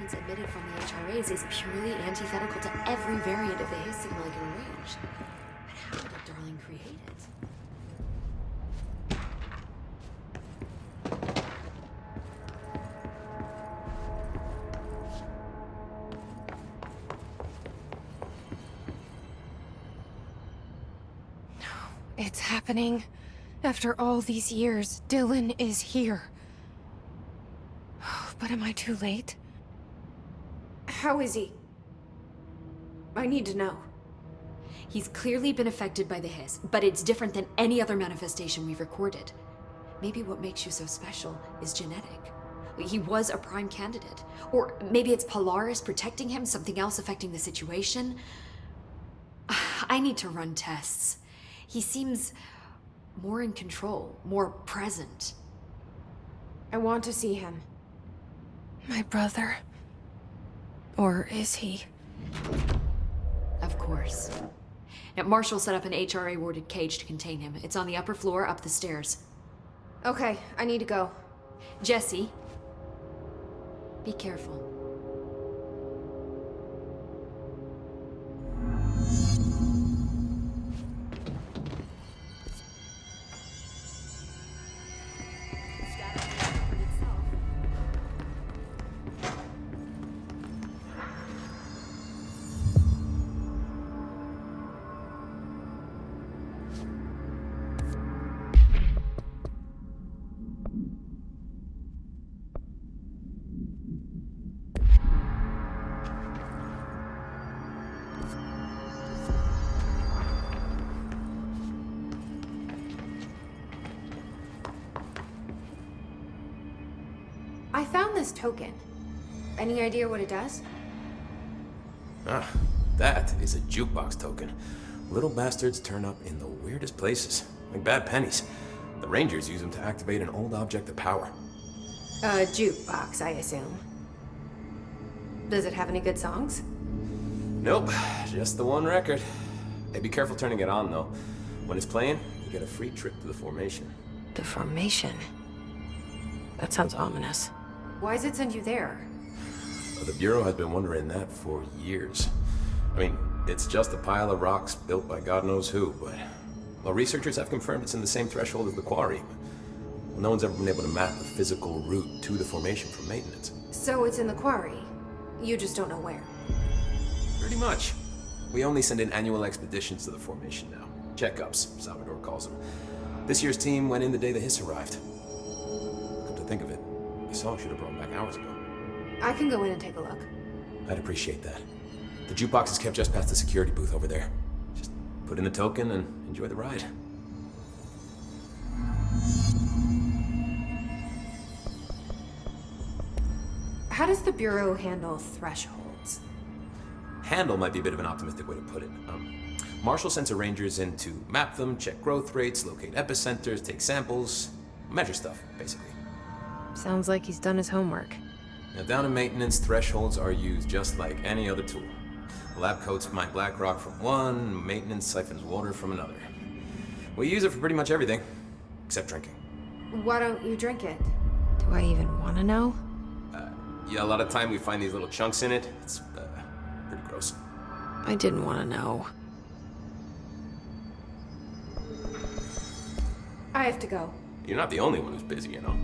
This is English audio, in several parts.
evidence admitted from the HRAs is purely antithetical to every variant of the His signal I can arrange. But how did Darling create it? It's happening. After all these years, Dylan is here. But am I too late? How is he? I need to know. He's clearly been affected by the Hiss, but it's different than any other manifestation we've recorded. Maybe what makes you so special is genetic. He was a prime candidate. Or maybe it's Polaris protecting him, something else affecting the situation. I need to run tests. He seems more in control, more present. I want to see him. My brother? Or is he? Of course. Now, Marshall set up an HRA-warded cage to contain him. It's on the upper floor, up the stairs. Okay, I need to go. Jesse, be careful. I found this token. Any idea what it does? Ah, that is a jukebox token. Little bastards turn up in the weirdest places, like bad pennies. The Rangers use them to activate an old object of power. A jukebox, I assume. Does it have any good songs? Nope, just the one record. Hey, be careful turning it on, though. When it's playing, you get a free trip to the formation. The formation? That sounds ominous. Why does it send you there? The Bureau has been wondering that for years. I mean, it's just a pile of rocks built by God knows who, but... Well, researchers have confirmed it's in the same threshold as the quarry. Well, no one's ever been able to map the physical route to the formation for maintenance. So it's in the quarry. You just don't know where. Pretty much. We only send in annual expeditions to the formation now. Checkups, Salvador calls them. This year's team went in the day the Hiss arrived. Come to think of it, the song should have brought back hours ago. I can go in and take a look. I'd appreciate that. The jukebox is kept just past the security booth over there. Just put in the token and enjoy the ride. How does the Bureau handle thresholds? Handle might be a bit of an optimistic way to put it. Marshall sends her rangers in to map them, check growth rates, locate epicenters, take samples, measure stuff, basically. Sounds like he's done his homework. Now, down in maintenance, thresholds are used just like any other tool. The lab coats mine black rock from one, maintenance siphons water from another. We use it for pretty much everything, except drinking. Why don't you drink it? Do I even want to know? Yeah, a lot of time we find these little chunks in it. It's pretty gross. I didn't want to know. I have to go. You're not the only one who's busy, you know.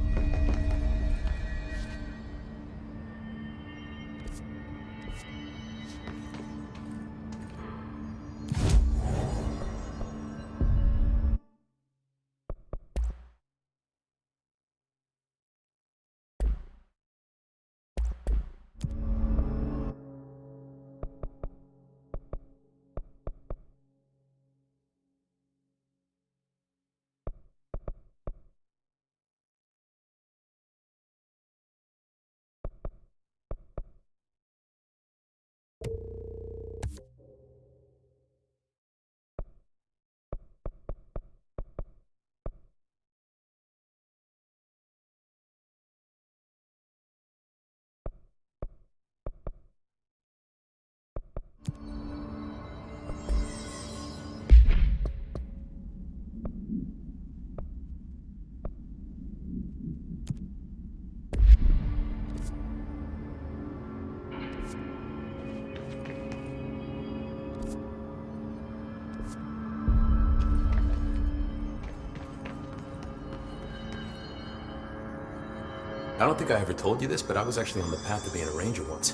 I don't think I ever told you this, but I was actually on the path to being a ranger once.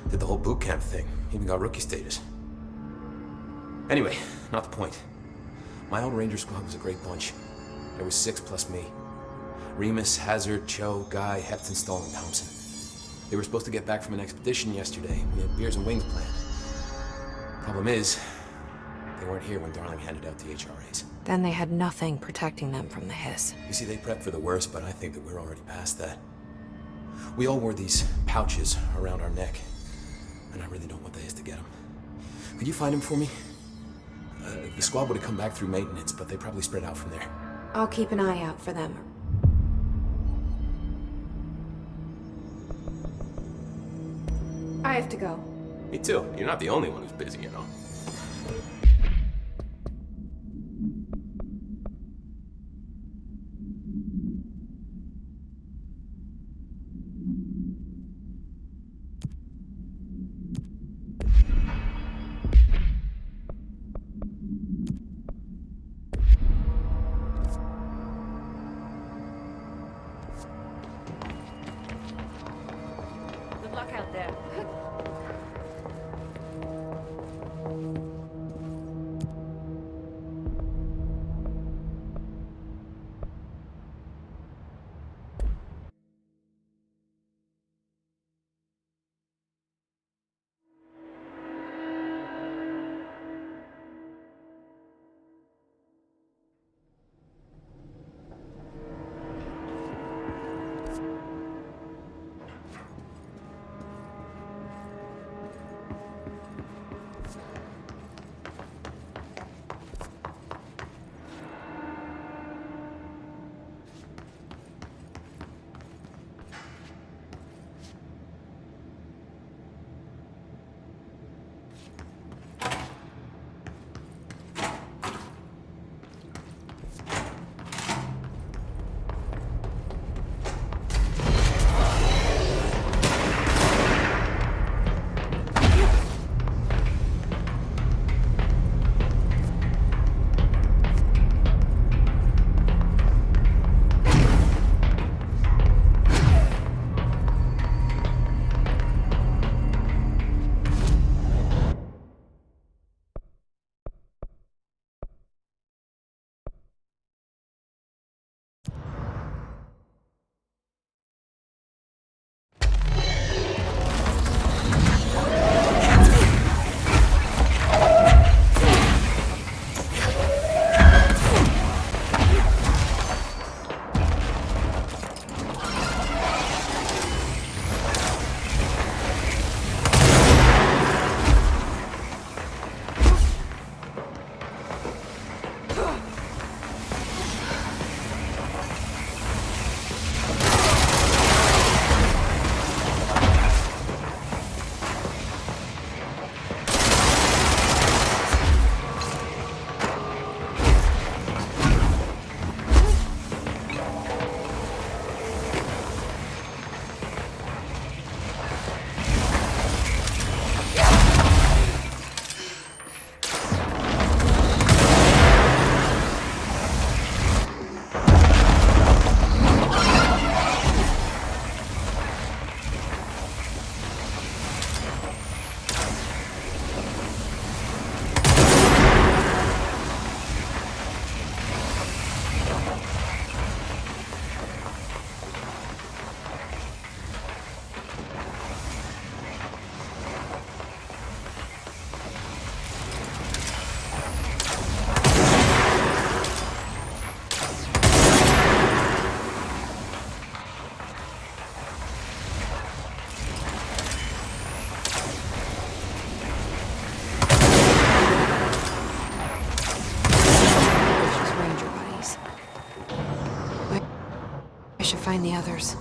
Did the whole boot camp thing. Even got rookie status. Anyway, not the point. My old ranger squad was a great bunch. There was 6 plus me. Remus, Hazard, Cho, Guy, Hepton, Stoll, and Thompson. They were supposed to get back from an expedition yesterday. We had beers and wings planned. Problem is, they weren't here when Darling handed out the HRAs. Then they had nothing protecting them from the hiss. You see, they prepped for the worst, but I think that we're already past that. We all wore these pouches around our neck, and I really don't want the hiss to get them. Could you find them for me? The squad would have come back through maintenance, but they probably spread out from there. I'll keep an eye out for them. I have to go. Me too. You're not the only one who's busy, you know. Good luck out there. Find the others.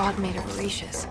god made of Orishas.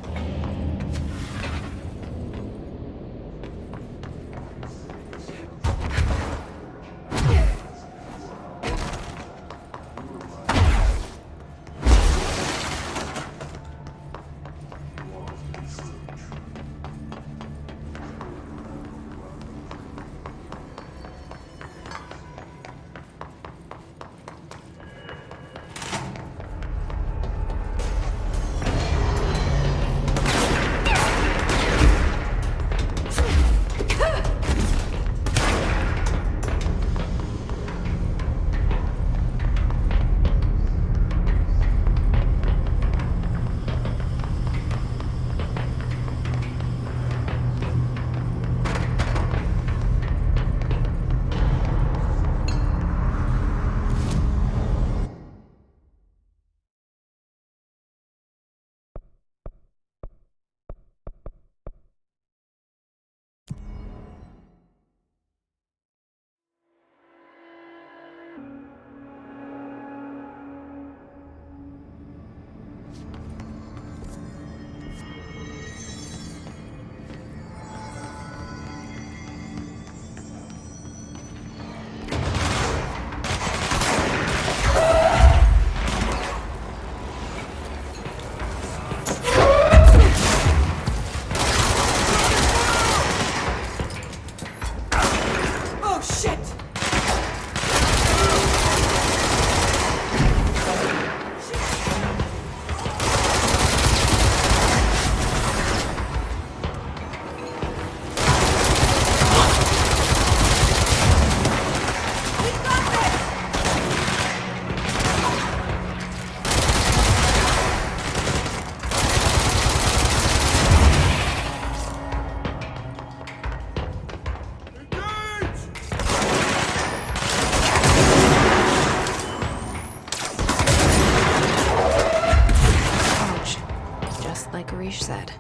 Like Arish said.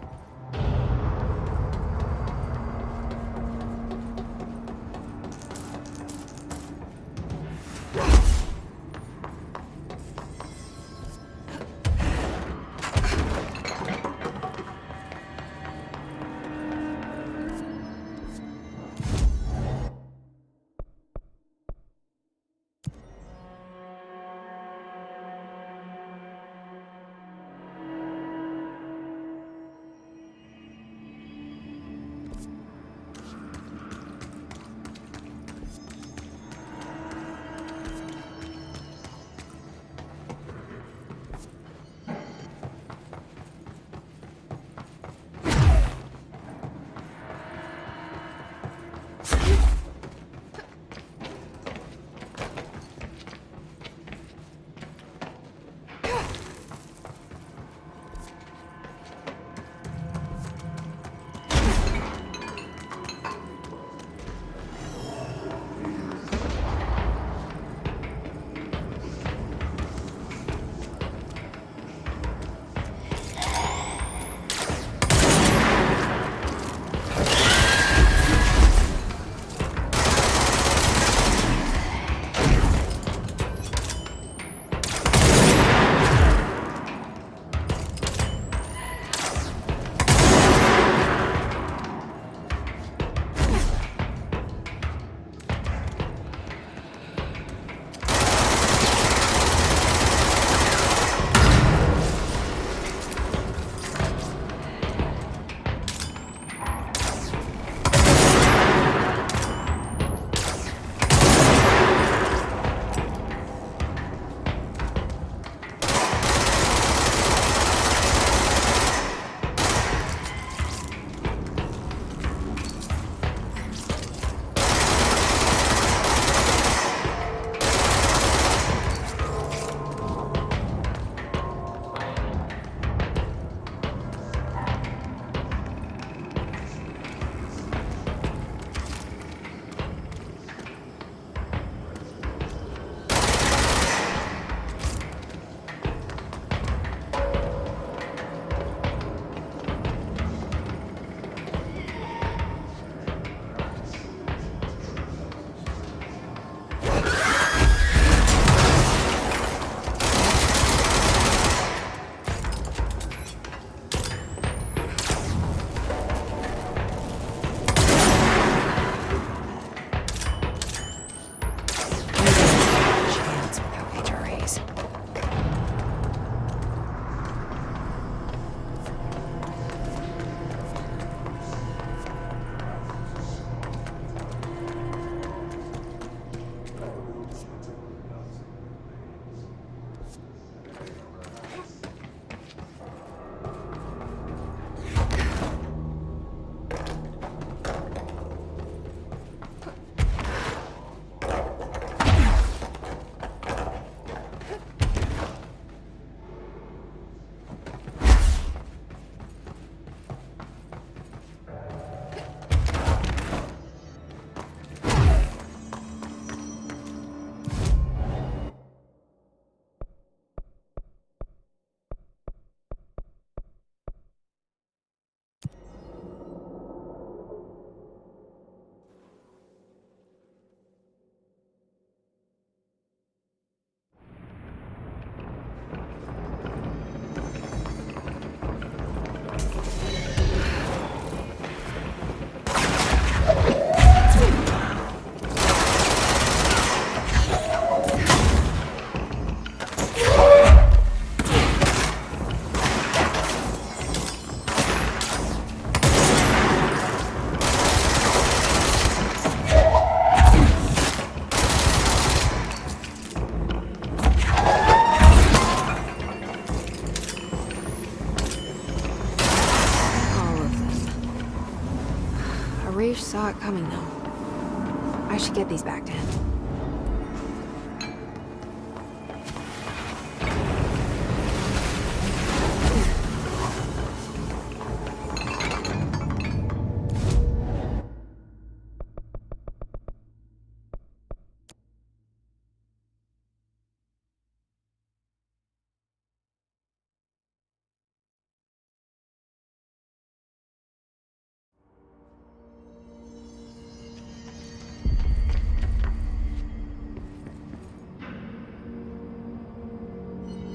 Leash saw it coming, though. I should get these back to him.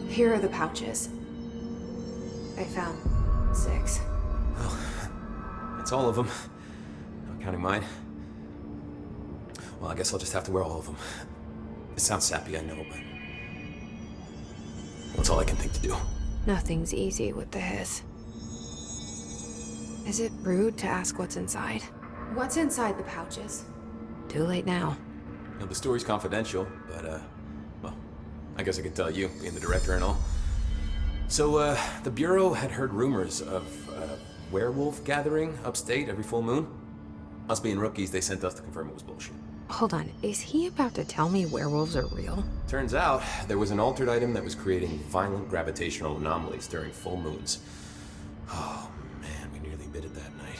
Here are the pouches. I found 6. Well, that's all of them. Not counting mine. Well, I guess I'll just have to wear all of them. It sounds sappy, I know, but... that's all I can think to do. Nothing's easy with the hiss. Is it rude to ask what's inside? What's inside the pouches? Too late now. You know, the story's confidential, but, well, I guess I could tell you, being the director and all. So, the Bureau had heard rumors of a werewolf gathering upstate every full moon. Us being rookies, they sent us to confirm it was bullshit. Hold on, is he about to tell me werewolves are real? Turns out, there was an altered item that was creating violent gravitational anomalies during full moons. Oh, man, we nearly bit it that night.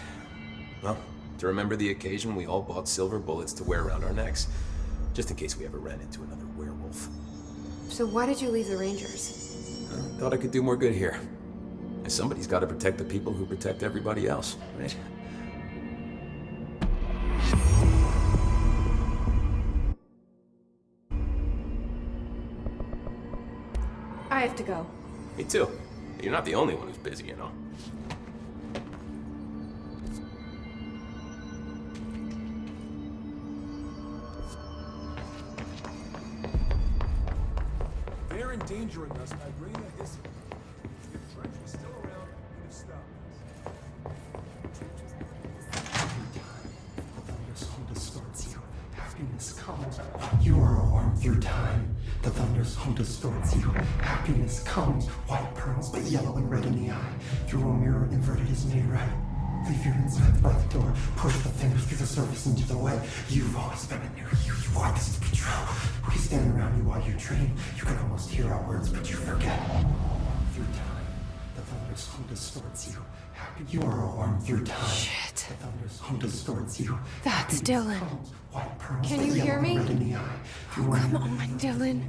Well, to remember the occasion, we all bought silver bullets to wear around our necks, just in case we ever ran into another werewolf. So why did you leave the Rangers? Thought I could do more good here. Somebody's got to protect the people who protect everybody else, right? I have to go. Me too. You're not the only one who's busy, you know. They're endangering us by bringing a hissing. If Trench was still around, he'd have stopped The thunder's home distorts you. Happiness comes. You are a worm through time. The thunder's home distorts you. Happiness comes. White pearls, but yellow and red in the eye. Through a mirror inverted is made right. Leave your insides by the door. Push the fingers through the surface into the way. You've always been in there. You want this to be true. We stand around you while you dream. You can almost hear our words, but you forget. Through time, the thunder's home distorts you. Happy you are a worm through time. Shit. The thunder's home distorts you. That's Dylan. White pearls, Can but you yellow hear and me? red in the eye. Oh, come on, Dylan.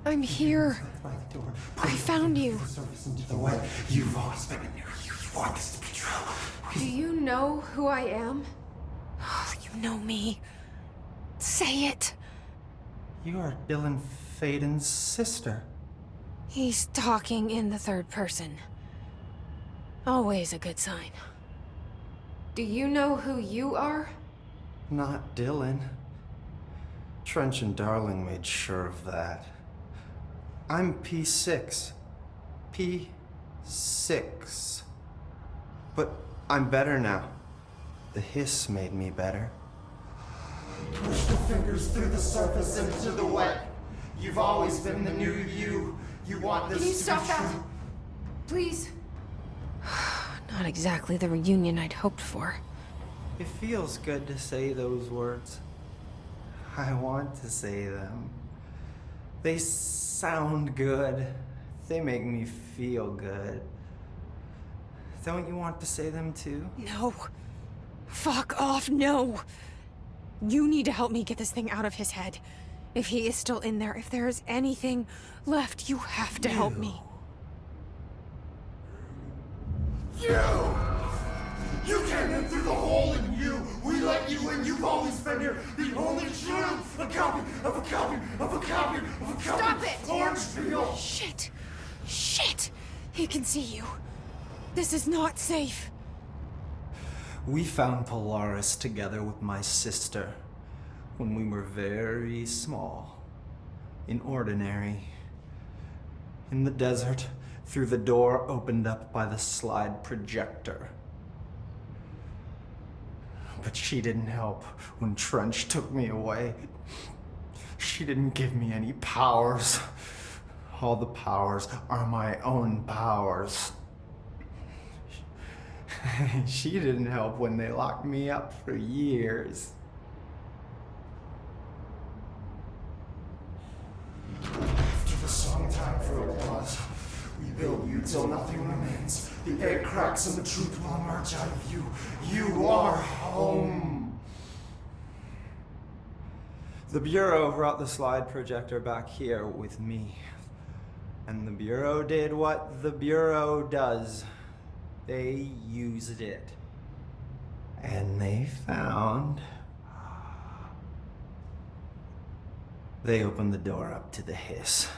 I'm here. By the door. I found you. The surface into the way. You've always been in there. You want this to be true. Do you know who I am? Oh, you know me. Say it. You are Dylan Faden's sister. He's talking in the third person. Always a good sign. Do you know who you are? Not Dylan. Trench and Darling made sure of that. I'm P6. P6. But I'm better now. The hiss made me better. Push the fingers through the surface into the wet. You've always been the new you. You want this Can you to stop be that? true. Please? Not exactly the reunion I'd hoped for. It feels good to say those words. I want to say them. They sound good. They make me feel good. Don't you want to say them too? No. Fuck off, no. You need to help me get this thing out of his head. If he is still in there, if there is anything left, you have to help me. You came in through the hole in you. We let you in. You've always been here. The only true. A copy of a copy of a copy of a copy. Stop it! Orange peel. Shit. Shit. He can see you. This is not safe. We found Polaris together with my sister when we were very small, in Ordinary, in the desert, through the door opened up by the slide projector. But she didn't help when Trench took me away. She didn't give me any powers. All the powers are my own powers. She didn't help when they locked me up for years. After the song time for applause, we build you till nothing remains. The egg cracks and the truth will emerge out of you. You are home. The Bureau brought the slide projector back here with me. And the Bureau did what the Bureau does. They used it. And they found... They opened the door up to the hiss.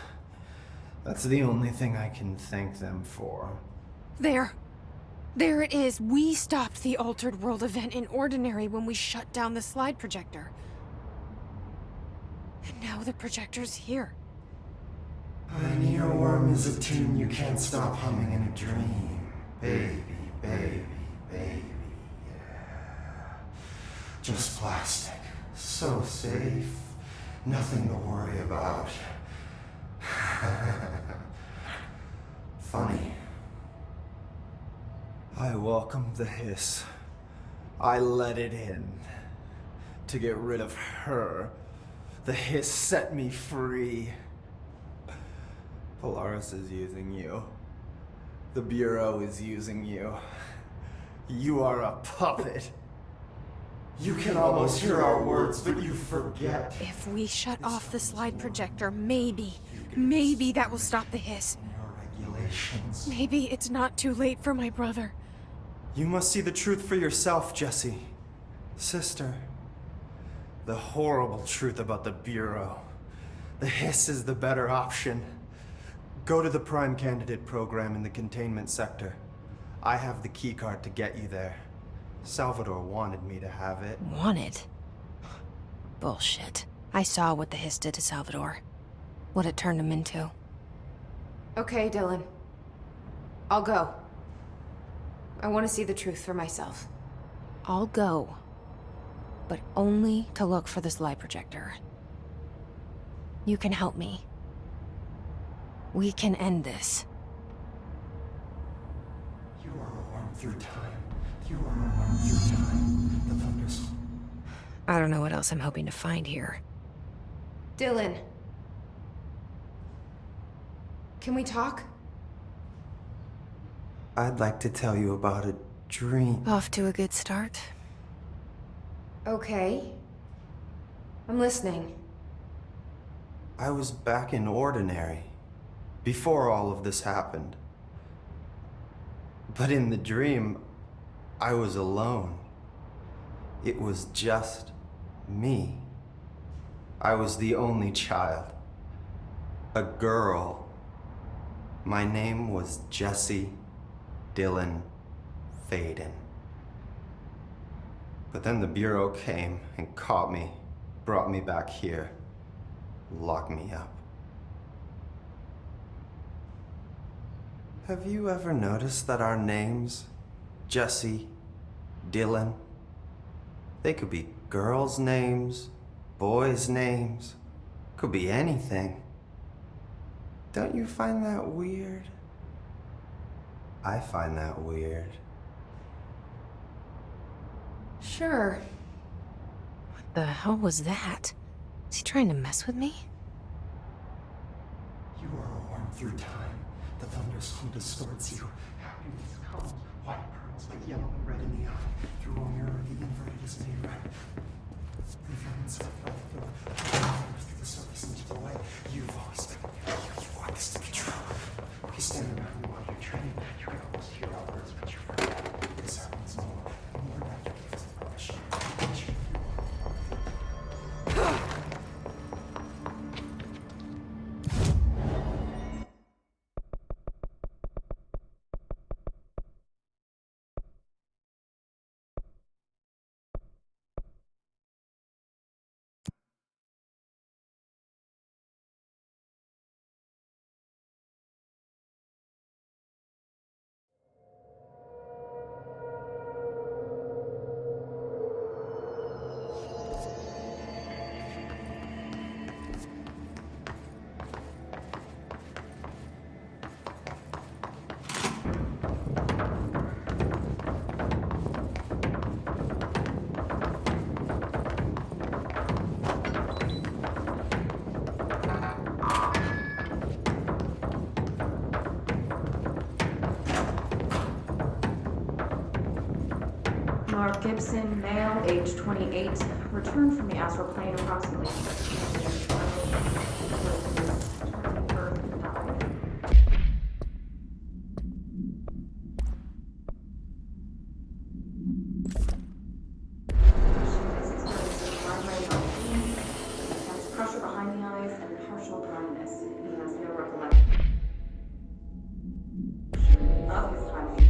That's the only thing I can thank them for. There. There it is. We stopped the Altered World event in Ordinary when we shut down the slide projector. And now the projector's here. An earworm is a tune you can't stop humming in a dream. Baby, baby, baby, yeah. Just plastic. So safe. Nothing to worry about. Funny. I welcomed the hiss. I let it in. To get rid of her. The hiss set me free. Polaris is using you. The Bureau is using you. You are a puppet. You can almost hear our words, but you forget. If we shut off the slide projector, maybe that will stop the hiss. Your regulations. Maybe it's not too late for my brother. You must see the truth for yourself, Jesse. Sister. The horrible truth about the Bureau. The hiss is the better option. Go to the Prime Candidate program in the containment sector. I have the keycard to get you there. Salvador wanted me to have it. Wanted? Bullshit. I saw what the hiss did to Salvador. What it turned him into. Okay, Dylan. I'll go. I want to see the truth for myself. I'll go. But only to look for the slide projector. You can help me. We can end this. You are a worm through time. You are a worm through time. The thunders. I don't know what else I'm hoping to find here. Dylan. Can we talk? I'd like to tell you about a dream. Off to a good start. Okay. I'm listening. I was back in Ordinary. Before all of this happened. But in the dream, I was alone. It was just me. I was the only child. A girl. My name was Jesse Dylan Faden. But then the Bureau came and caught me, brought me back here, locked me up. Have you ever noticed that our names, Jesse, Dylan, they could be girls' names, boys' names, could be anything. Don't you find that weird? I find that weird. Sure. What the hell was that? Is he trying to mess with me? You are a worm through time. The thunderstorm distorts you. Happiness comes, white pearls, but yellow and red in the eye. Through a mirror, the inverted is made right. The ferments of through the surface into the light. You've always been. You want this to be true. You stand around while you're training. You can almost hear our words, but you forget. This happens more. And more naturally is the question. Mark Gibson, male, age 28, returned from the astral plane approximately 16 years ago. Birth and died. Patient is experiencing primary pain, intense pressure behind the eyes, and partial blindness. He has no recollection of his timing.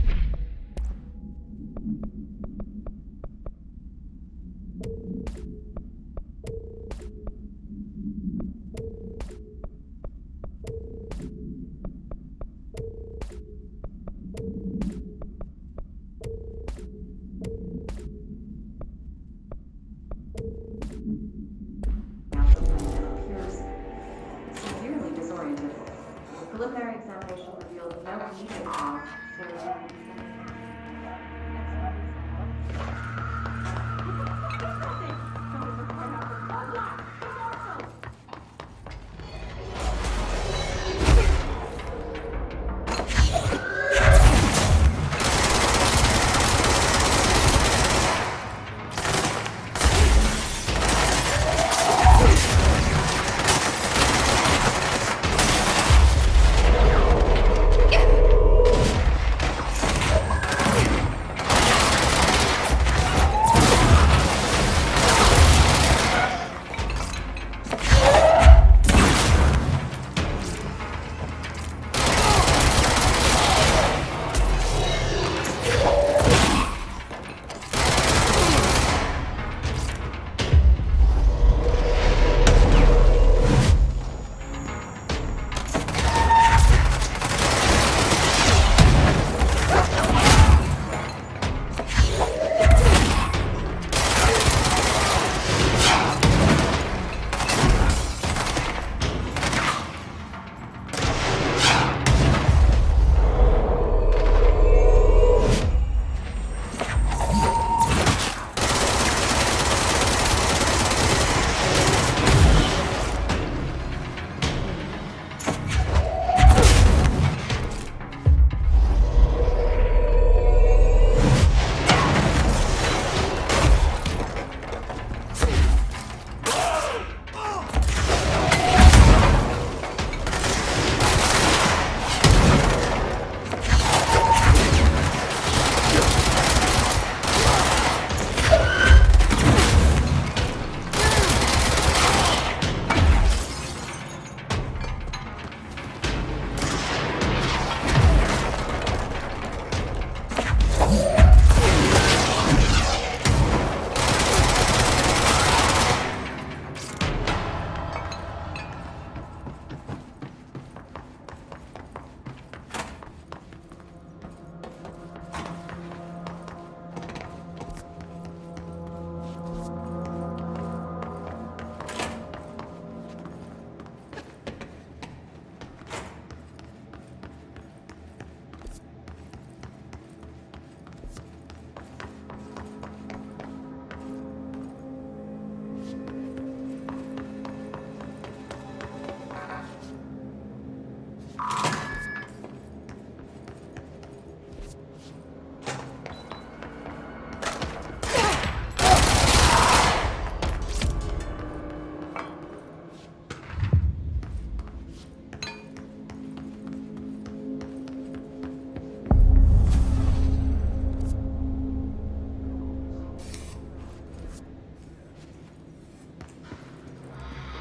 Appears severely disoriented. Preliminary examination revealed no immediate cause,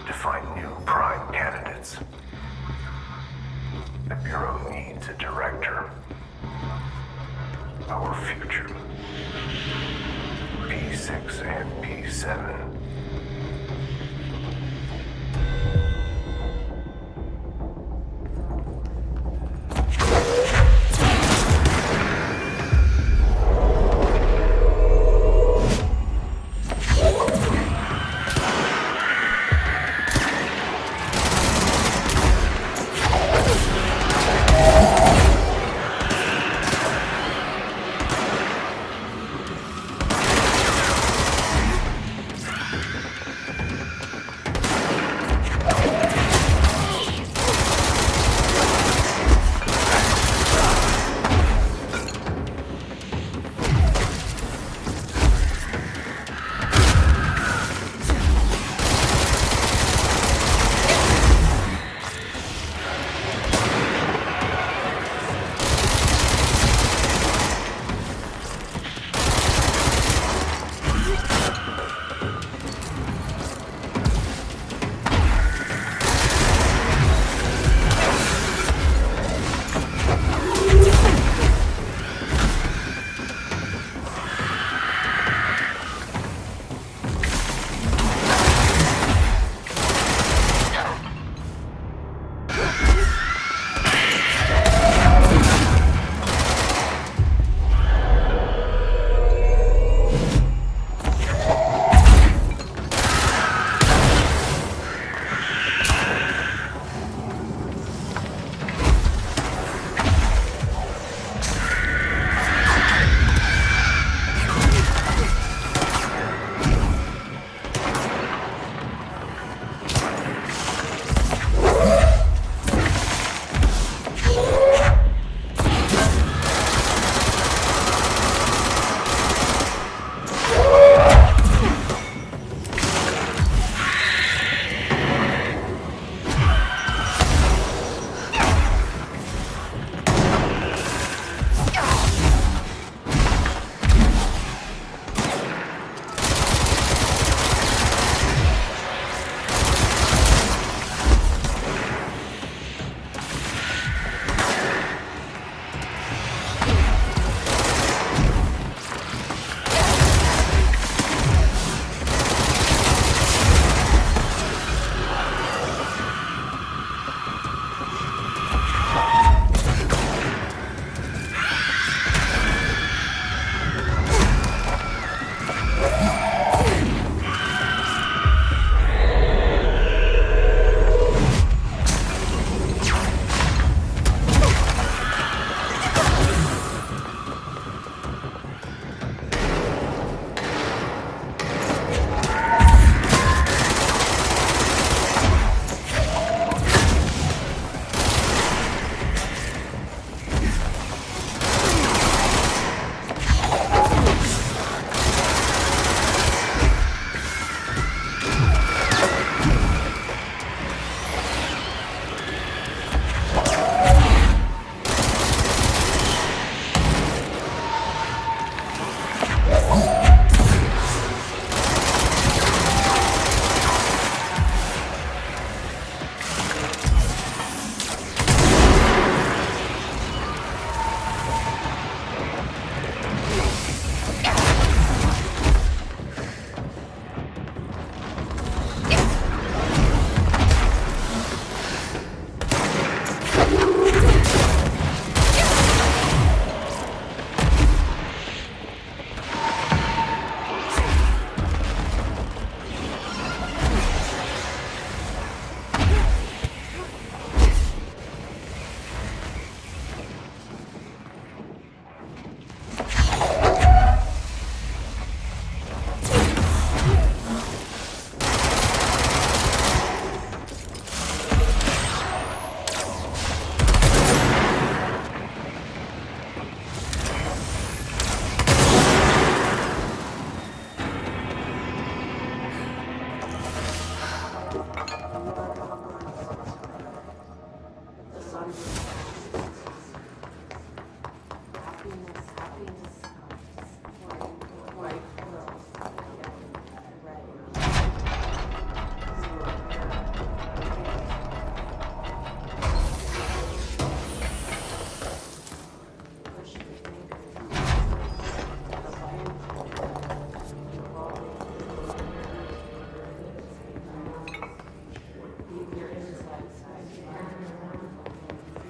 to find new prime candidates. The Bureau needs a director. Our future. P6 and P7.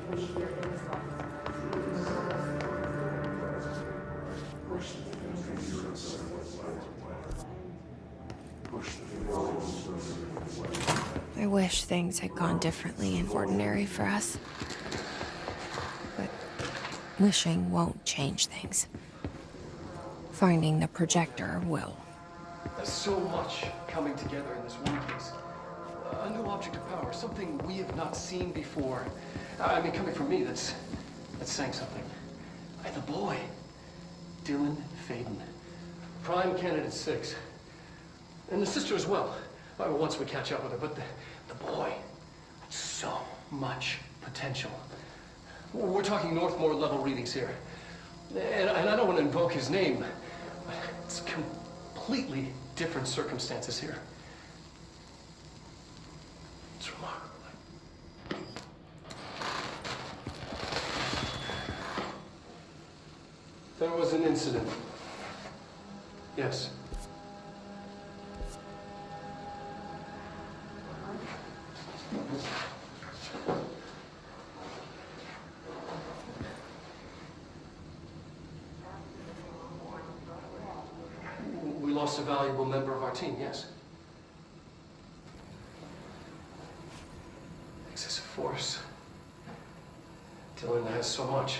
I wish things had gone differently in Ordinary for us. But wishing won't change things. Finding the projector will. There's so much coming together in this one case. A new object of power, something we have not seen before. I mean, coming from me, that's saying something. And the boy, Dylan Faden, prime candidate 6. And the sister as well, once we catch up with her. But the boy, so much potential. We're talking Northmore level readings here. And I don't want to invoke his name, but it's completely different circumstances here. It's remarkable. There was an incident. Yes. We lost a valuable member of our team, yes. Excessive force. Dylan has so much.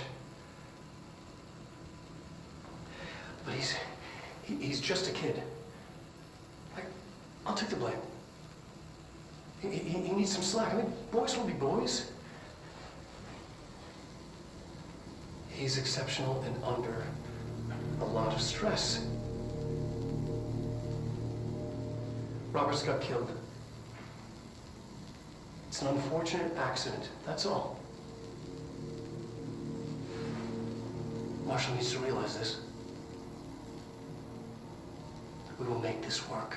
But he's just a kid. I'll take the blame. He needs some slack. I mean, boys will be boys. He's exceptional and under a lot of stress. Roberts got killed. It's an unfortunate accident, that's all. Marshall needs to realize this. We will make this work.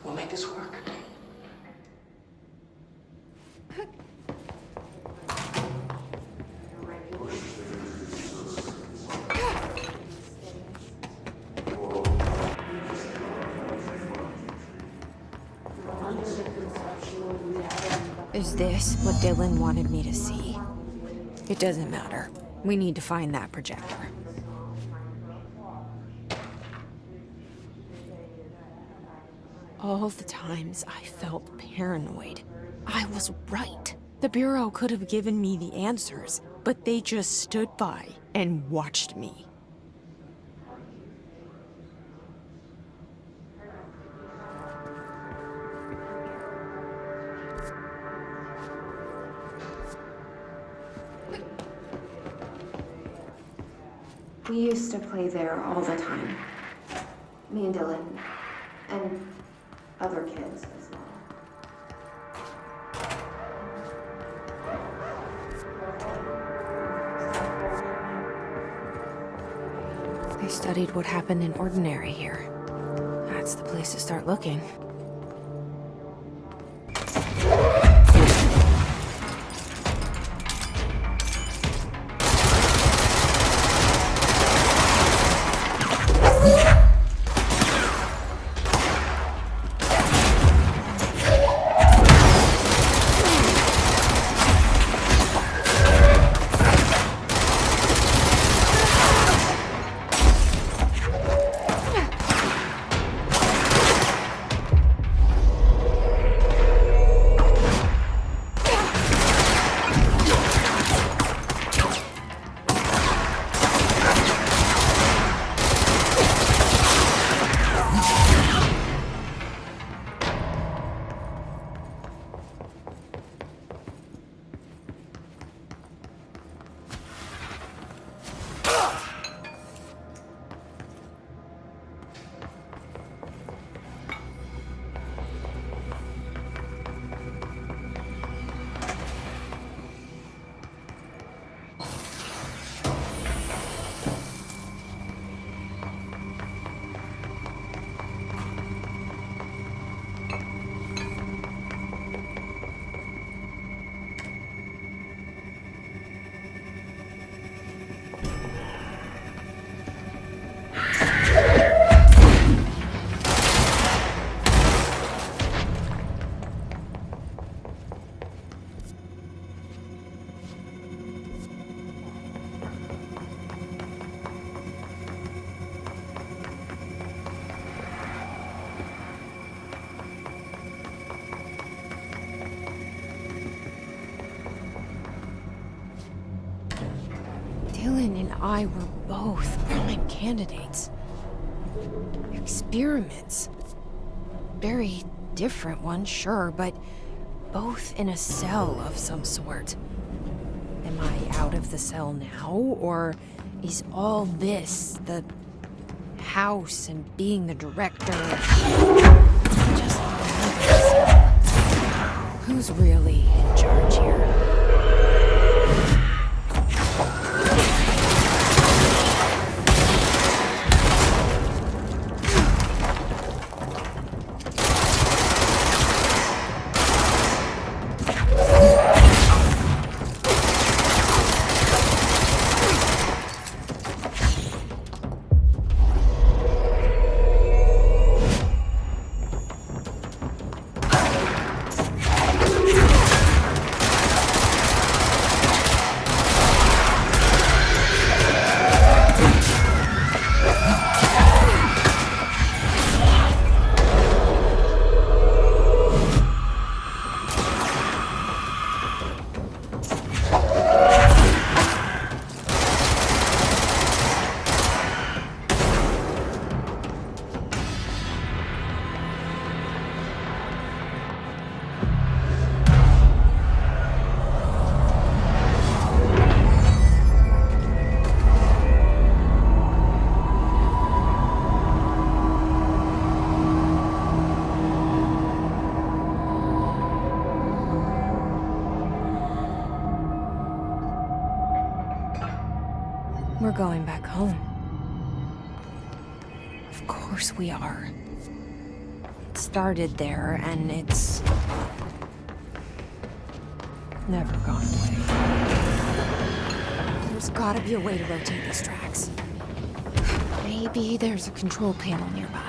We'll make this work. Is this what Dylan wanted me to see? It doesn't matter. We need to find that projector. All the times I felt paranoid, I was right. The Bureau could have given me the answers, but they just stood by and watched me. We used to play there all the time. Me and Dylan. And other kids as well. They studied what happened in Ordinary here. That's the place to start looking. Dylan and I were both prime candidates. Experiments. Very different ones, sure, but both in a cell of some sort. Am I out of the cell now, or is all this, the house and being the director, just another cell? Who's really in charge here? We're going back home. Of course we are. It started there, and it's never gone away. There's gotta be a way to rotate these tracks. Maybe there's a control panel nearby.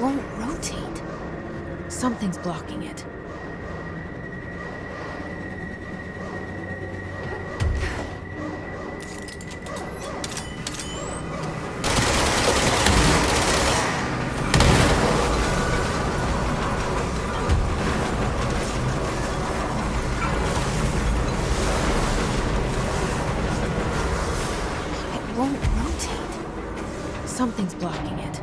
Won't rotate. Something's blocking it. Something's blocking it.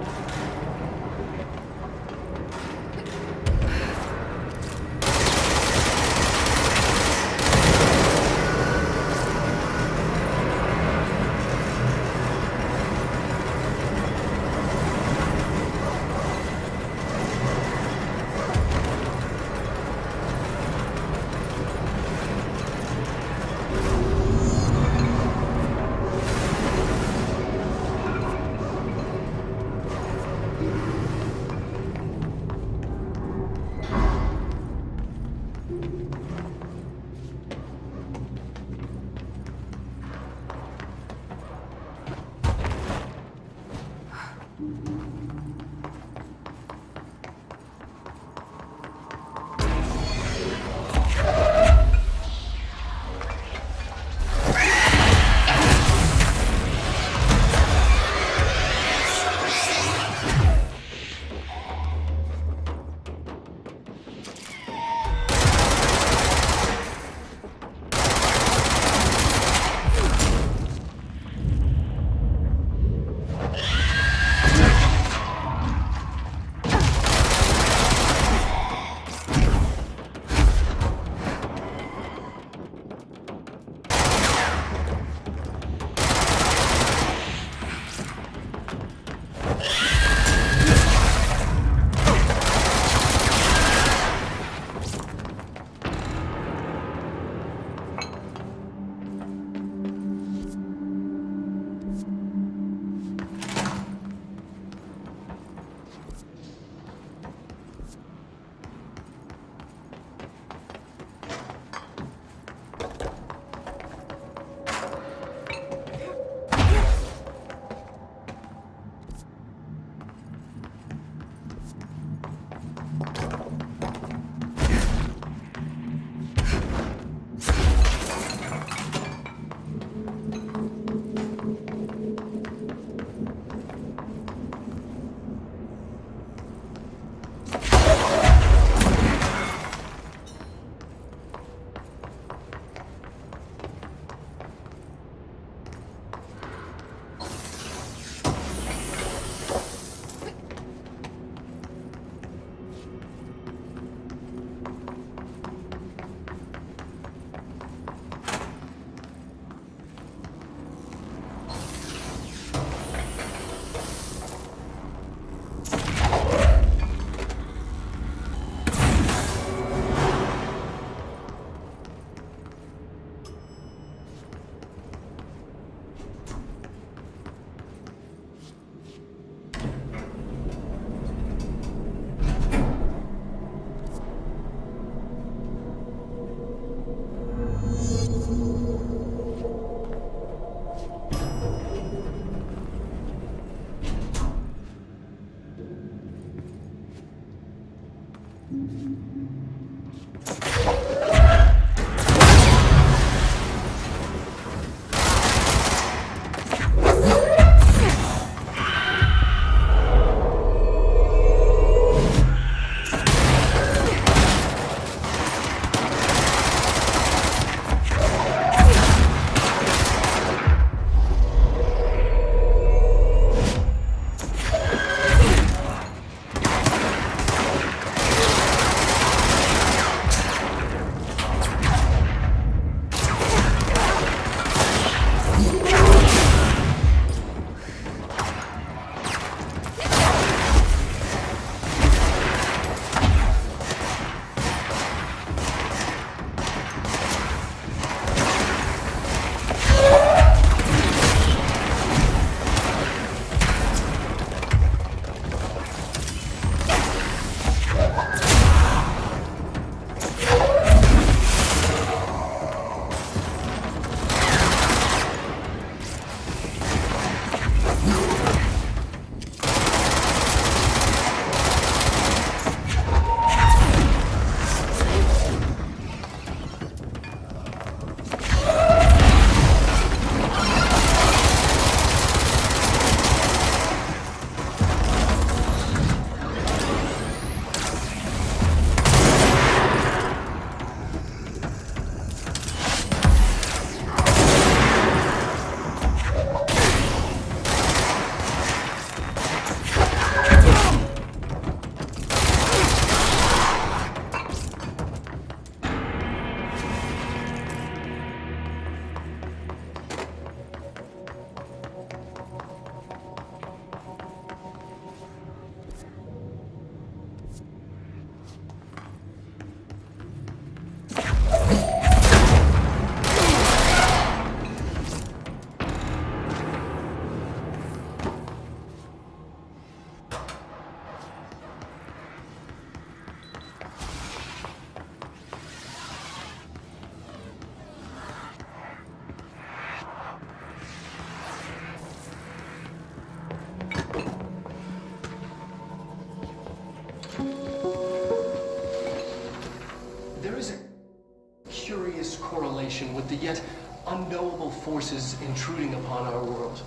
mysterious correlation with the yet unknowable forces intruding upon our world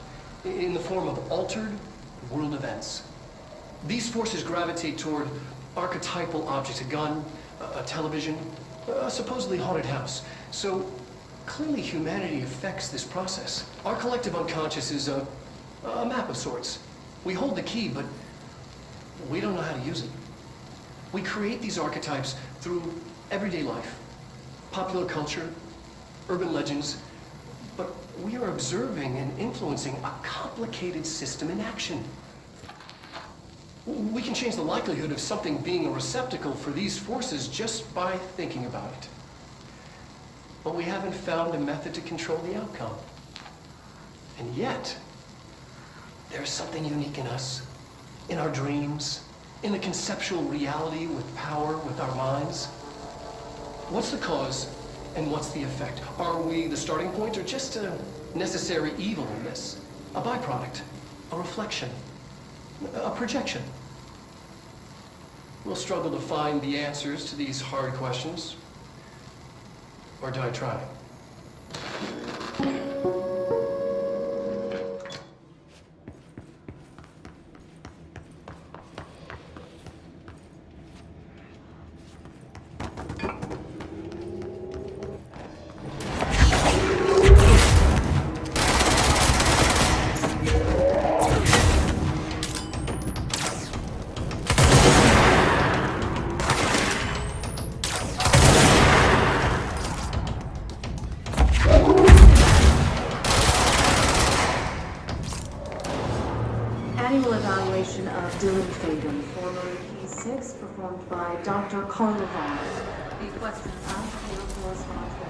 in the form of altered world events. These forces gravitate toward archetypal objects, a gun, a television, a supposedly haunted house. So clearly humanity affects this process. Our collective unconscious is a map of sorts. We hold the key, but we don't know how to use it. We create these archetypes through everyday life, popular culture, urban legends, but we are observing and influencing a complicated system in action. We can change the likelihood of something being a receptacle for these forces just by thinking about it. But we haven't found a method to control the outcome. And yet, there's something unique in us, in our dreams, in the conceptual reality with power, with our minds. What's the cause and what's the effect? Are we the starting point or just a necessary evil in this? A byproduct, a reflection, a projection? We'll struggle to find the answers to these hard questions. Or do I try? Annual evaluation of Dylan Fagan, formerly P6, performed by Dr. Carl Vaughn. The questions asked were responsible